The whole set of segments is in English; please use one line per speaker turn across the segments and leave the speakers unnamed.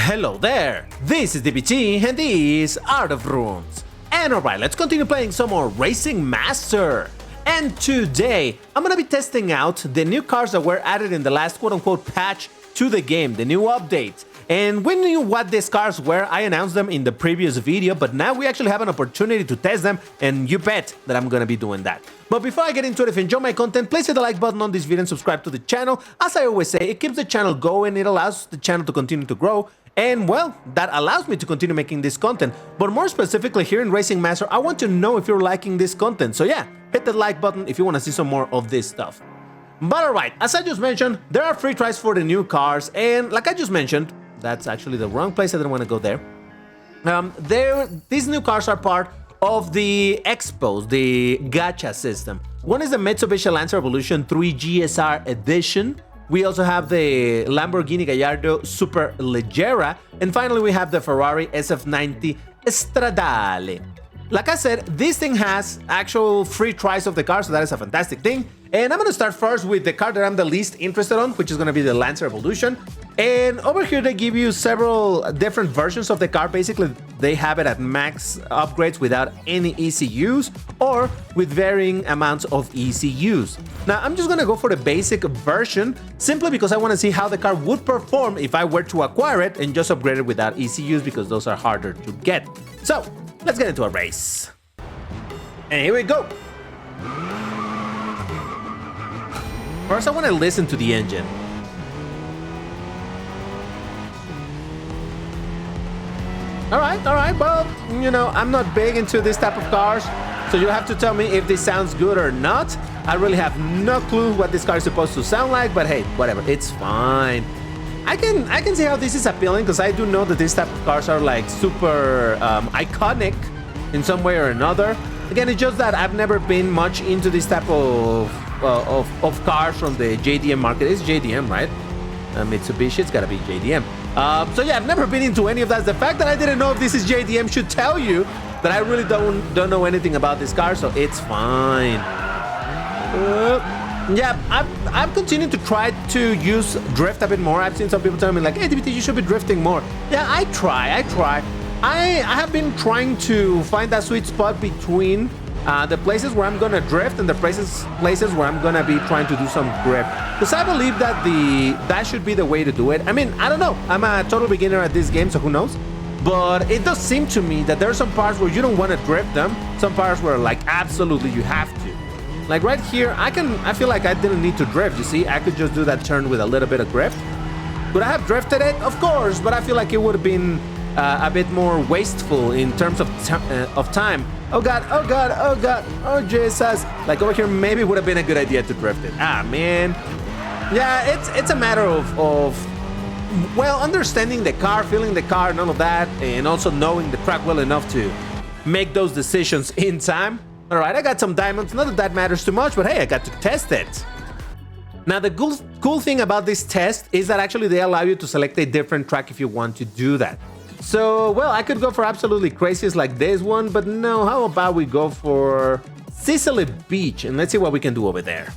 Hello there, this is DBT and these Art of Runes. And alright, let's continue playing some more Racing Master. And today, I'm gonna be testing out the new cars that were added in the last quote-unquote patch to the game, the new updates. And we knew what these cars were, I announced them in the previous video, but now we actually have an opportunity to test them, and you bet that I'm gonna be doing that. But before I get into it, if you enjoy my content, please hit the like button on this video and subscribe to the channel. As I always say, it keeps the channel going, it allows the channel to continue to grow, and well, that allows me to continue making this content. But more specifically here in Racing Master, I want to know if you're liking this content. So yeah, hit the like button if you want to see some more of this stuff. But alright, as I just mentioned, there are free tries for the new cars, and like I just mentioned, that's actually the wrong place, I didn't want to go there. These new cars are part of the Expos, the gacha system. One is the Mitsubishi Lancer Evolution 3 GSR Edition. We also have the Lamborghini Gallardo Super Leggera, and finally we have the Ferrari SF90 Stradale. Like I said, this thing has actual free tries of the car, so that is a fantastic thing. And I'm gonna start first with the car that I'm the least interested on, which is gonna be the Lancer Evolution. And over here they give you several different versions of the car. Basically, they have it at max upgrades without any ECUs or with varying amounts of ECUs. Now, I'm just gonna go for the basic version simply because I wanna see how the car would perform if I were to acquire it and just upgrade it without ECUs because those are harder to get. So, let's get into a race. And here we go. First, I want to listen to the engine. All right, well, you know, I'm not big into this type of cars, so you have to tell me if this sounds good or not. I really have no clue what this car is supposed to sound like, but hey, whatever, it's fine. I can see how this is appealing because I do know that this type of cars are like super iconic in some way or another. Again, it's just that I've never been much into this type of cars from the JDM market. It's JDM, right? Mitsubishi, it's gotta be JDM. So yeah, I've never been into any of that. The fact that I didn't know if this is JDM should tell you that I really don't know anything about this car, so it's fine. Yeah, I've continued to try to use drift a bit more. I've seen some people tell me like, hey, DBT, you should be drifting more. Yeah, I try. I have been trying to find that sweet spot between the places where I'm gonna drift and the places where I'm gonna be trying to do some grip. Because I believe that that should be the way to do it. I mean, I don't know. I'm a total beginner at this game, so who knows? But it does seem to me that there are some parts where you don't want to drift them. Some parts where like absolutely you have to. Like right here, I feel like I didn't need to drift, you see? I could just do that turn with a little bit of grip. Could I have drifted it? Of course, but I feel like it would have been a bit more wasteful in terms of time. Oh god, oh god, oh god, oh Jesus. Like over here, maybe would have been a good idea to drift it. Ah, man. Yeah, it's a matter of well, understanding the car, feeling the car and all of that, and also knowing the track well enough to make those decisions in time. Alright, I got some diamonds, not that that matters too much, but hey, I got to test it. Now, the cool thing about this test is that actually they allow you to select a different track if you want to do that. So, well, I could go for absolutely craziest like this one, but no, how about we go for Sicily Beach, and let's see what we can do over there.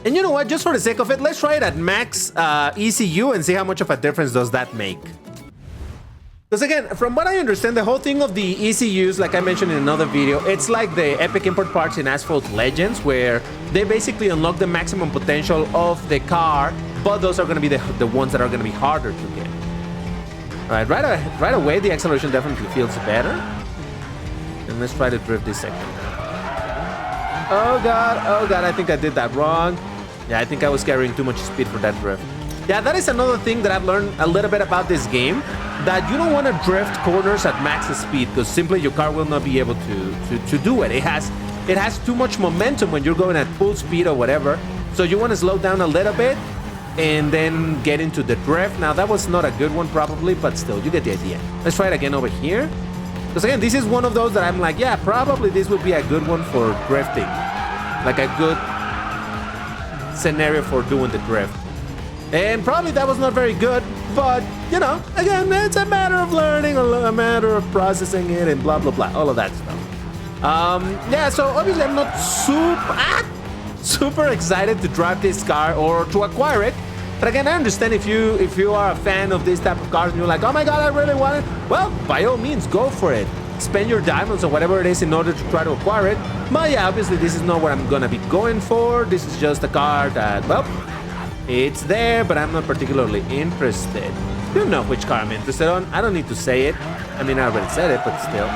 And you know what, just for the sake of it, let's try it at max ECU and see how much of a difference does that make. Because again, from what I understand, the whole thing of the ECUs, like I mentioned in another video, it's like the epic import parts in Asphalt Legends, where they basically unlock the maximum potential of the car, but those are going to be the ones that are going to be harder to get. Alright, right away, the acceleration definitely feels better. And let's try to drift this second. Oh god, I think I did that wrong. Yeah, I think I was carrying too much speed for that drift. Yeah, that is another thing that I've learned a little bit about this game, that you don't want to drift corners at max speed because simply your car will not be able to do it. It has too much momentum when you're going at full speed or whatever. So you want to slow down a little bit and then get into the drift. Now, that was not a good one probably, but still, you get the idea. Let's try it again over here. Because again, this is one of those that I'm like, yeah, probably this would be a good one for drifting. Like a good scenario for doing the drift. And probably that was not very good, but, you know, again, it's a matter of learning, a matter of processing it, and blah, blah, blah, all of that stuff. Yeah, so obviously I'm not super excited to drive this car or to acquire it, But again, I understand if you are a fan of this type of cars and you're like, oh my god, I really want it. Well, by all means, go for it. Spend your diamonds or whatever it is in order to try to acquire it. But yeah, obviously this is not what I'm gonna be going for. This is just a car that, well, it's there, but I'm not particularly interested. You know which car I'm interested on. I don't need to say it. I mean, I already said it, but still.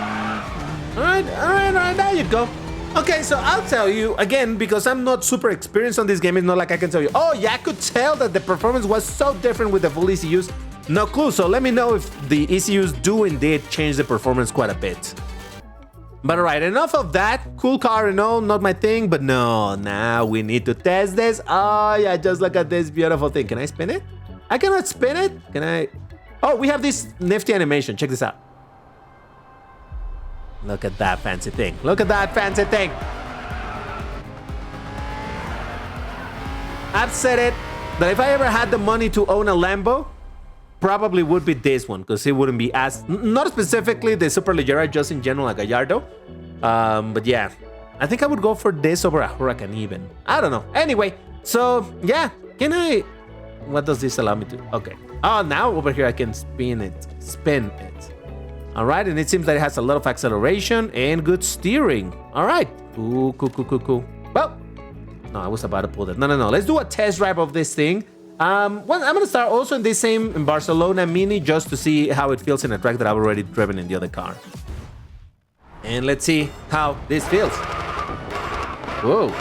All right, there you go. Okay, so I'll tell you, again, because I'm not super experienced on this game, it's not like I can tell you, oh yeah, I could tell that the performance was so different with the full ECUs. No clue, so let me know if the ECUs do indeed change the performance quite a bit. But alright, enough of that. Cool car and all, not my thing, but no, now we need to test this. Oh yeah, just look at this beautiful thing. Can I spin it? I cannot spin it. Can I? Oh, we have this nifty animation. Check this out. Look at that fancy thing. Look at that fancy thing. I've said it, that if I ever had the money to own a Lambo, probably would be this one, because it wouldn't be as, not specifically the Superleggera, just in general, like a Gallardo. But yeah, I think I would go for this over a Huracan even. I don't know. Anyway, so yeah, can I, what does this allow me to? Okay. Oh, now over here I can spin it. All right, and it seems that it has a lot of acceleration and good steering. All right. Ooh, cool. Well, no, I was about to pull that. No. Let's do a test drive of this thing. Well, I'm gonna start also in this same in Barcelona Mini just to see how it feels in a track that I've already driven in the other car. And let's see how this feels. Whoa.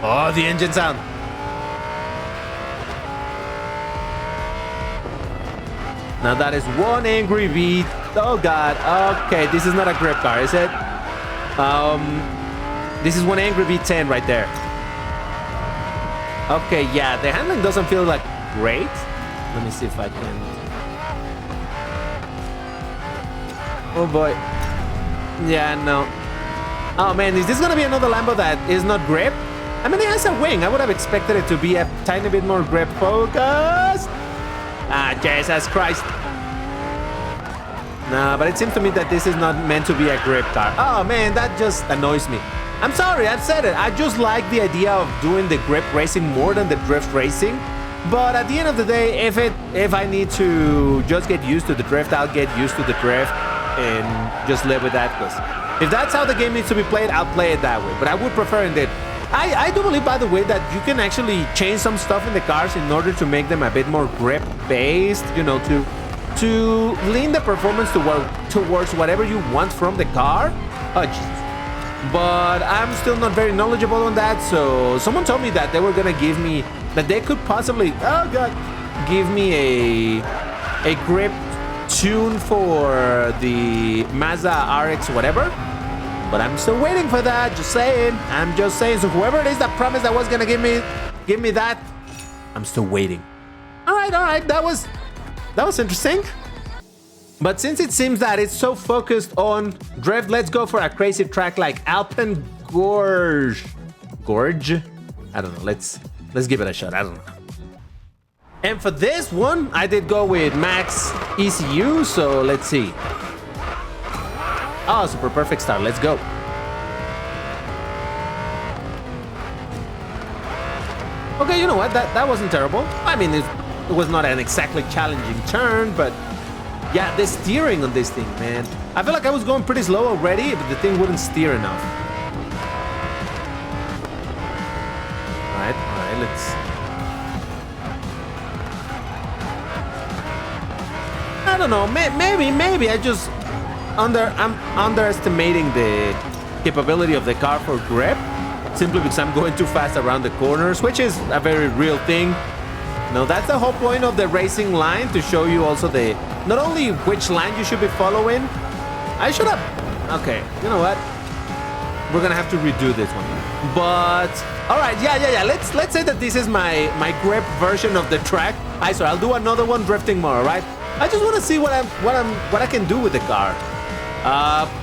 Oh, the engine sound. Now that is one angry beat. Oh god. Okay, this is not a grip car, is it? This is one angry beat 10 right there. Okay, yeah, the handling doesn't feel like great. Let me see if I can. Oh boy. Yeah, no. Oh man, is this gonna be another Lambo that is not grip? I mean, it has a wing. I would have expected it to be a tiny bit more grip focused. Ah, Jesus Christ. Nah, but it seems to me that this is not meant to be a grip car. Oh man, that just annoys me. I'm sorry, I've said it. I just like the idea of doing the grip racing more than the drift racing. But at the end of the day, if I need to just get used to the drift, I'll get used to the drift and just live with that. Because if that's how the game needs to be played, I'll play it that way. But I would prefer indeed. I do believe, by the way, that you can actually change some stuff in the cars in order to make them a bit more grip-based, you know, to lean the performance towards whatever you want from the car. Oh, jeez. But I'm still not very knowledgeable on that, so someone told me that they were gonna give me, that they could possibly, oh god, give me a grip tune for the Mazda RX whatever. But I'm still waiting for that, just saying. I'm just saying, so whoever it is that promised that was gonna give me that, I'm still waiting. All right, that was interesting. But since it seems that it's so focused on drift, let's go for a crazy track like Alpen Gorge. Gorge? I don't know. Let's give it a shot. I don't know. And for this one, I did go with max ECU, so let's see. Oh, super perfect start. Let's go. Okay, you know what? That wasn't terrible. I mean, it was not an exactly challenging turn, but yeah, the steering on this thing, man. I feel like I was going pretty slow already, but the thing wouldn't steer enough. All right, let's... I don't know, maybe I just... I'm underestimating the capability of the car for grip, simply because I'm going too fast around the corners, which is a very real thing. No, that's the whole point of the racing line, to show you also the, not only which line you should be following. I should have, okay, you know what? We're gonna have to redo this one. But all right, yeah. Let's say that this is my grip version of the track. So I'll do another one drifting more, all right? I just want to see what I can do with the car.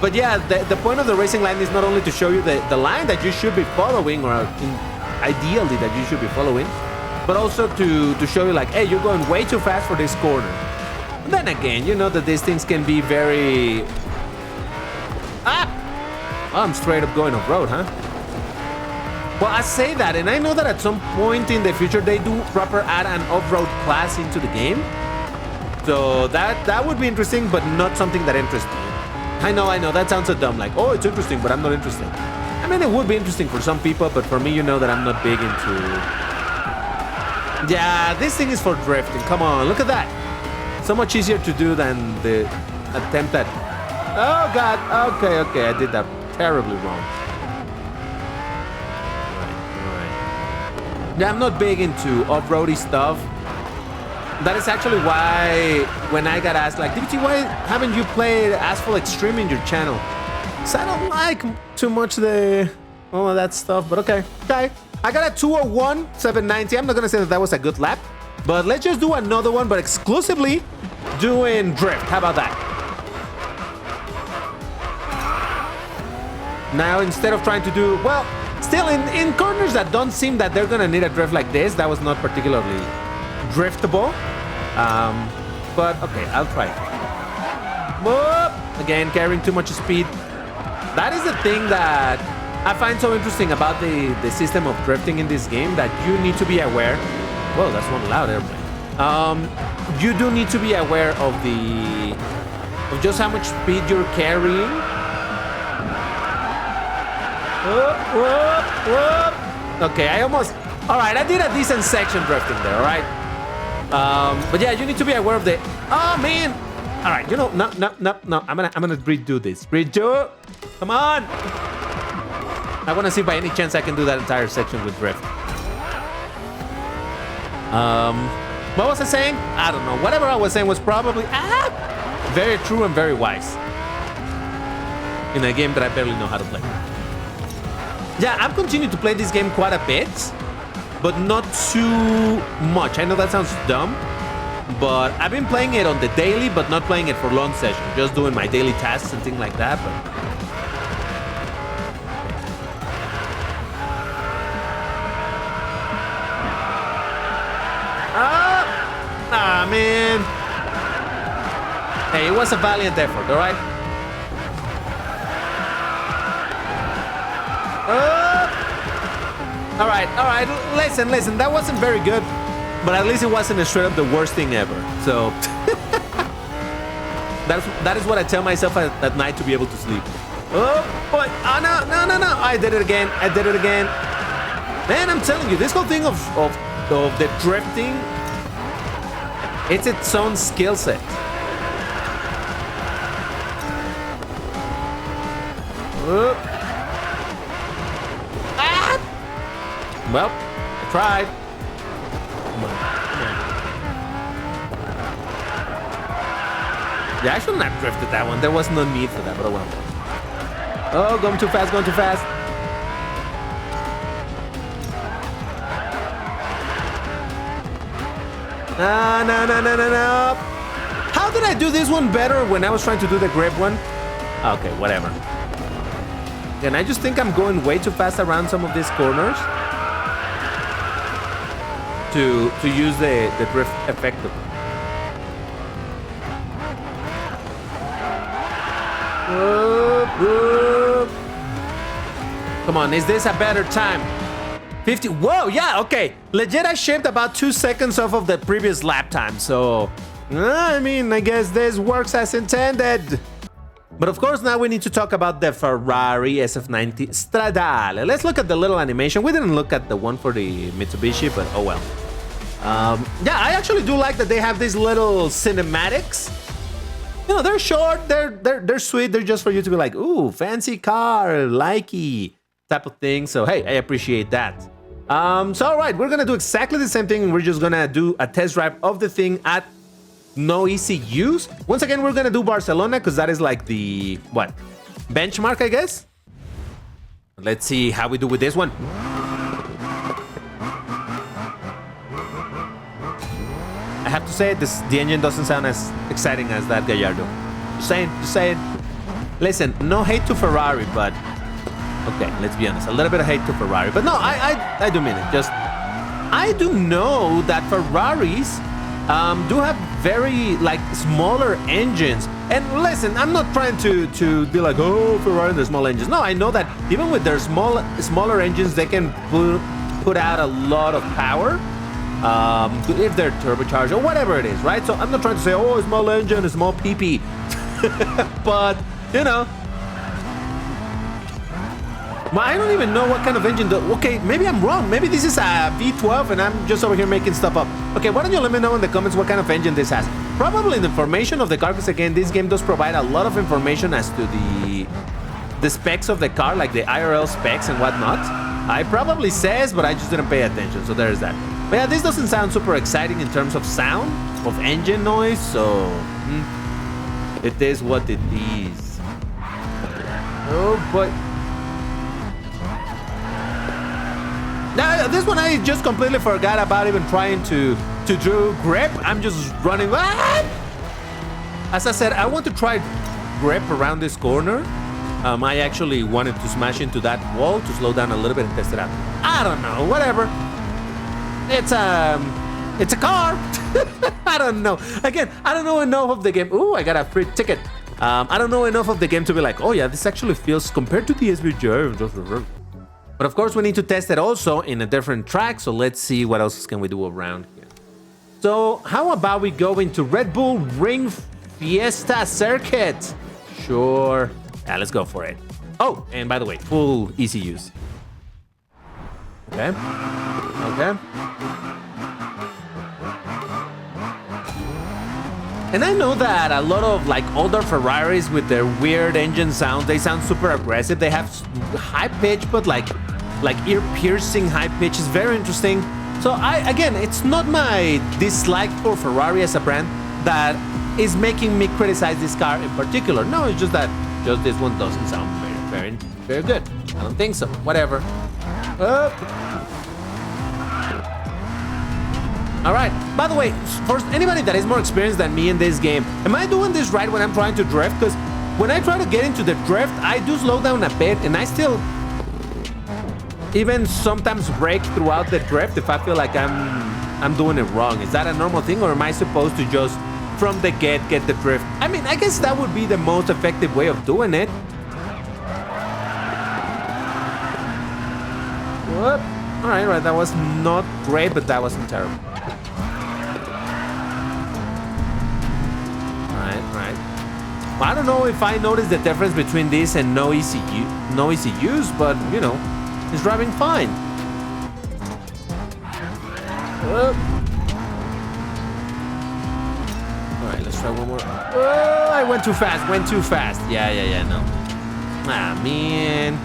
But yeah, the point of the racing line is not only to show you the line that you should be following, or ideally that you should be following, but also to show you like, hey, you're going way too fast for this corner. And then again, you know that these things can be very... Oh, I'm straight up going off-road, huh? Well, I say that, and I know that at some point in the future they do proper add an off-road class into the game. So that would be interesting, but not something that interests me. I know, that sounds so dumb, like, oh, it's interesting, but I'm not interested. I mean, it would be interesting for some people, but for me, you know that I'm not big into... Yeah, this thing is for drifting. Come on, look at that. So much easier to do than the attempt at... Oh, God. Okay, I did that terribly wrong. All right. Yeah, I'm not big into off-roady stuff. That is actually why when I got asked, like, DBT, why haven't you played Asphalt Extreme in your channel? Because I don't like too much all of that stuff, but okay. I got a 201, 790. I'm not going to say that was a good lap, but let's just do another one, but exclusively doing drift. How about that? Now, instead of trying to do, well, still in corners that don't seem that they're going to need a drift like this, that was not particularly driftable. But okay, I'll try. Whoop! Again, carrying too much speed. That is the thing that I find so interesting about the system of drifting in this game, that you need to be aware. Whoa, that's one loud airplane. You do need to be aware of just how much speed you're carrying. Whoop, whoop, whoop. Okay, all right, I did a decent section drifting there, all right? But yeah, you need to be aware of oh man. All right, no. I'm gonna redo this. Redo. Come on. I want to see if by any chance I can do that entire section with drift. What was I saying? I don't know. Whatever I was saying was probably very true and very wise in a game that I barely know how to play. Yeah, I've continued to play this game quite a bit, but not too much. I know that sounds dumb, but I've been playing it on the daily, but not playing it for long sessions. Just doing my daily tasks and things like that. But man. Hey, it was a valiant effort, all right? All right. Listen. That wasn't very good, but at least it wasn't straight up the worst thing ever. So that is what I tell myself at night to be able to sleep. Oh boy! Oh no! I did it again. Man, I'm telling you, this whole thing of the drifting, it's its own skill set. Well, I tried. Come on. Yeah, I shouldn't have drifted that one. There was no need for that, but oh well. Oh, going too fast. No. How did I do this one better when I was trying to do the grip one? Okay, whatever. And I just think I'm going way too fast around some of these corners to use the drift effectively. Come on, is this a better time? 50. Whoa, yeah, okay. Legit, I shaved about 2 seconds off of the previous lap time, so I mean, I guess this works as intended. But of course, now we need to talk about the Ferrari SF90 Stradale. Let's look at the little animation. We didn't look at the one for the Mitsubishi, but oh well. Yeah, I actually do like that they have these little cinematics. You know, they're short, they're sweet, they're just for you to be like, ooh, fancy car, likey type of thing. So hey, I appreciate that. So all right, we're gonna do exactly the same thing. We're just gonna do a test drive of the thing at no ECUs. Once again, we're gonna do Barcelona because that is like the benchmark, I guess. Let's see how we do with this one. I have to say, the engine doesn't sound as exciting as that Gallardo. Just saying. Listen, no hate to Ferrari, but okay, let's be honest, a little bit of hate to Ferrari. But no, I do mean it. Just, I do know that Ferraris do have very like smaller engines. And listen, I'm not trying to be like, oh, Ferrari and the small engines. No, I know that even with their smaller engines, they can put out a lot of power. If they're turbocharged or whatever it is, right? So I'm not trying to say, oh, a small engine, a small PP. But, you know, I don't even know what kind of engine. Okay, maybe I'm wrong. Maybe this is a V12 and I'm just over here making stuff up. Okay, why don't you let me know in the comments what kind of engine this has? Probably the information of the car, because again, this game does provide a lot of information as to the specs of the car, like the IRL specs and whatnot. It probably says, but I just didn't pay attention, so there's that. But yeah, this doesn't sound super exciting in terms of sound, of engine noise, so it is what it is. Oh boy. Now, this one I just completely forgot about even trying to do grip. I'm just running. As I said, I want to try grip around this corner. I actually wanted to smash into that wall to slow down a little bit and test it out. I don't know, whatever. It's a car. I don't know. Again, I don't know enough of the game. Ooh, I got a free ticket. I don't know enough of the game to be like, oh yeah, this actually feels compared to the SVJ. But of course, we need to test it also in a different track. So let's see what else can we do around here. So how about we go into Red Bull Ring Fiesta Circuit? Sure. Yeah, let's go for it. Oh, and by the way, full ECUs. Okay. Okay. And I know that a lot of like older Ferraris with their weird engine sound, they sound super aggressive. They have high pitch, but like ear-piercing high pitch. Is very interesting. So again, it's not my dislike for Ferrari as a brand that is making me criticize this car in particular. No, it's just that this one doesn't sound very good. I don't think so. Whatever. All right. By the way, for anybody that is more experienced than me in this game, am I doing this right when I'm trying to drift? Because when I try to get into the drift, I do slow down a bit, and I still even sometimes brake throughout the drift if I feel like I'm doing it wrong. Is that a normal thing, or am I supposed to just from the get the drift? I mean, I guess that would be the most effective way of doing it. What? All right, that was not great, but that wasn't terrible. Right. Well, I don't know if I noticed the difference between this and no ECUs, but you know, it's driving fine. All right, let's try one more. Oh, I went too fast. Yeah, no. Ah, man.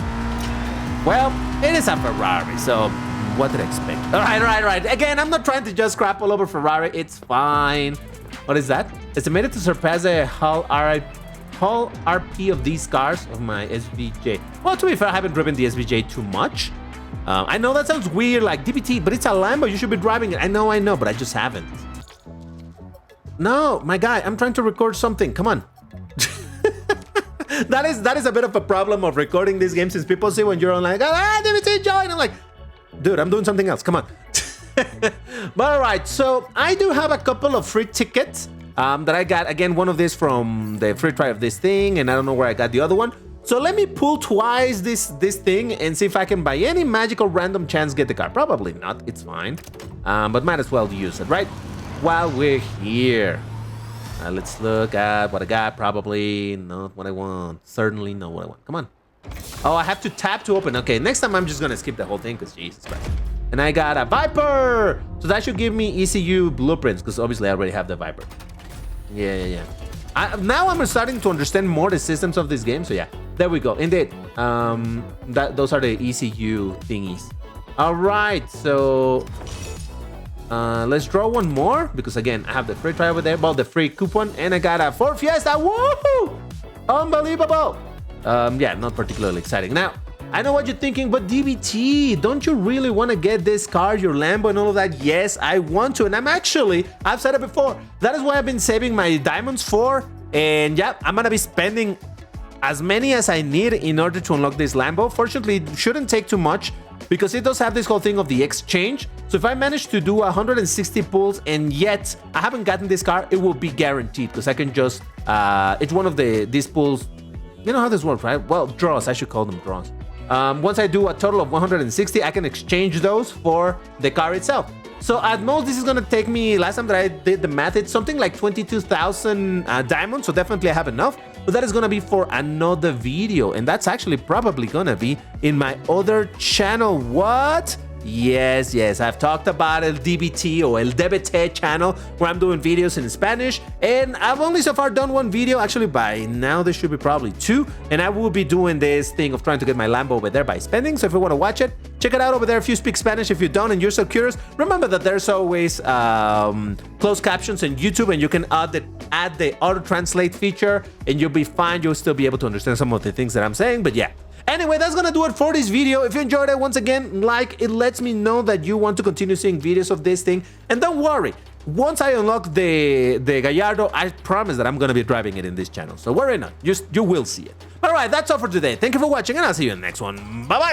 Well, it is a Ferrari, so what did I expect? All right. Again, I'm not trying to just crap all over Ferrari. It's fine. What is that? Estimated to surpass the hull RP of these cars of my SVJ. Well, to be fair, I haven't driven the SVJ too much. I know that sounds weird, like DPT, but it's a Lambo. You should be driving it. I know, but I just haven't. No, my guy, I'm trying to record something. Come on. That is a bit of a problem of recording this game, since people see when you're on like, DPT join. I'm like, dude, I'm doing something else. Come on. But all right, so I do have a couple of free tickets that I got. Again, one of these from the free try of this thing, and I don't know where I got the other one. So let me pull twice this thing and see if I can by any magical random chance get the car. Probably not, it's fine. But might as well use it, right? While we're here. Let's look at what I got. Probably not what I want. Certainly not what I want. Come on. Oh, I have to tap to open. Okay, next time I'm just gonna skip the whole thing because Jesus Christ. And I got a Viper! So that should give me ECU blueprints, because obviously I already have the Viper. Yeah. Now I'm starting to understand more the systems of this game, so yeah. There we go. Indeed. Those are the ECU thingies. Alright, so let's draw one more, because again, I have the free try over there, well, the free coupon, and I got a Ford Fiesta. Woohoo! Unbelievable! Yeah, not particularly exciting. Now, I know what you're thinking, but DBT, don't you really want to get this car, your Lambo and all of that? Yes, I want to, and I've said it before, that is what I've been saving my diamonds for, and yeah, I'm gonna be spending as many as I need in order to unlock this Lambo. Fortunately, it shouldn't take too much. because it does have this whole thing of the exchange. So if I manage to do 160 pulls and yet I haven't gotten this car, it will be guaranteed because I can just, it's one of these pulls. You know how this works, right? Well, draws, I should call them draws. Once I do a total of 160, I can exchange those for the car itself. So at most, this is gonna take me, last time that I did the math, it's something like 22,000 diamonds, so definitely I have enough. But that is gonna be for another video, and that's actually probably gonna be in my other channel. What? Yes, I've talked about El DBT or El DBT channel where I'm doing videos in Spanish, and I've only so far done one video. Actually, by now there should be probably two, and I will be doing this thing of trying to get my Lambo over there by spending. So if you want to watch it, check it out over there if you speak Spanish. If you don't and you're so curious, remember that there's always closed captions on YouTube, and you can add the auto translate feature, and you'll be fine. You'll still be able to understand some of the things that I'm saying. But yeah. Anyway, that's gonna do it for this video. If you enjoyed it, once again, like, it lets me know that you want to continue seeing videos of this thing. And don't worry, once I unlock the Gallardo, I promise that I'm gonna be driving it in this channel. So worry not, you will see it. All right, that's all for today. Thank you for watching, and I'll see you in the next one. Bye-bye.